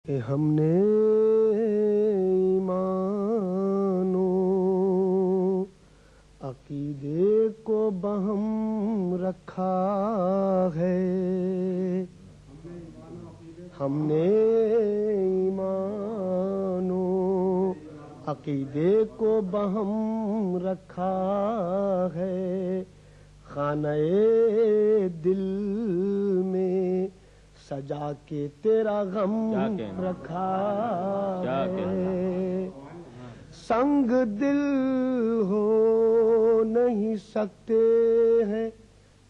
ہم نے ایمانو عقیدے کو بہم رکھا ہے، ہم نے ایمانو عقیدے کو بہم رکھا ہے، خانہ دل میں سجا کے تیرا غم رکھا ہے، سنگ دل ہو نہیں سکتے ہیں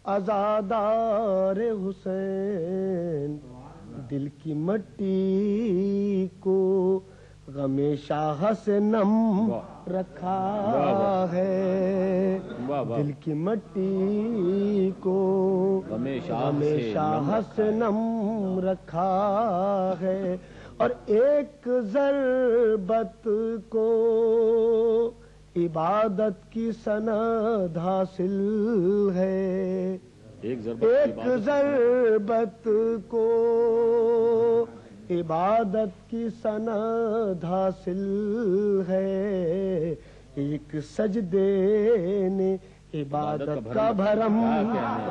عزادار حسین، دل کی مٹی کو غم شاہ سے نم رکھا ہے، دل کی مٹی کو غم شاہ سے نم رکھا ہے، اور ایک ضربت کو عبادت کی سند حاصل ہے، ایک ضربت کو عبادت کی سند حاصل ہے، ایک سجدے نے عبادت کا بھرم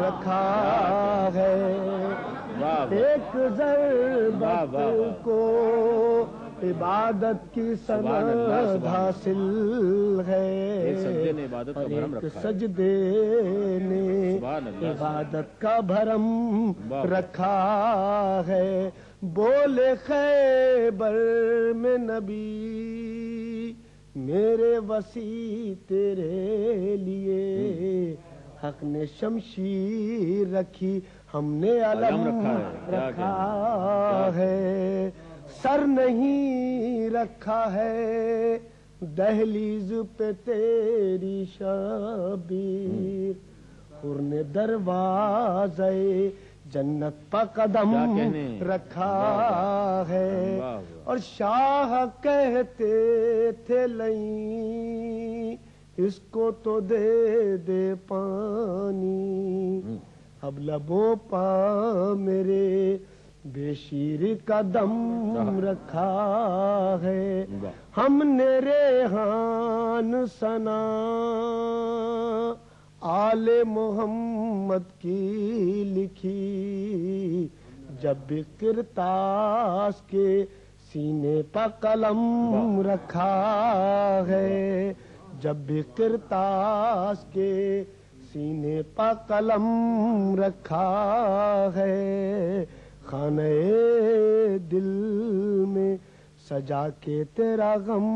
رکھا ہے، ایک ضربت کو عبادت کی سند حاصل ہے، اور ایک سجدے نے عبادت کا بھرم رکھا ہے، بولے خیبر میں نبی میرے وسیع تیرے لیے، حق نے شمشیر رکھی ہم نے علم رکھا ہے، سر نہیں رکھا ہے دہلیز پہ تیری شبیر، خور نے دروازے جنت پہ قدم رکھا ہے، اور شاہ کہتے تھے لئیں اس کو تو دے دے پانی، اب لبوں پا میرے بے شیر کا دم رکھا ہے، ہم نے ریحان ثنا آل محمد کی لکھی، جب بھی کرتاس کے سینے پہ قلم رکھا ہے، جب بھی کرتاس کے سینے پہ قلم رکھا ہے، خانہ دل میں سجا کے تیرا غم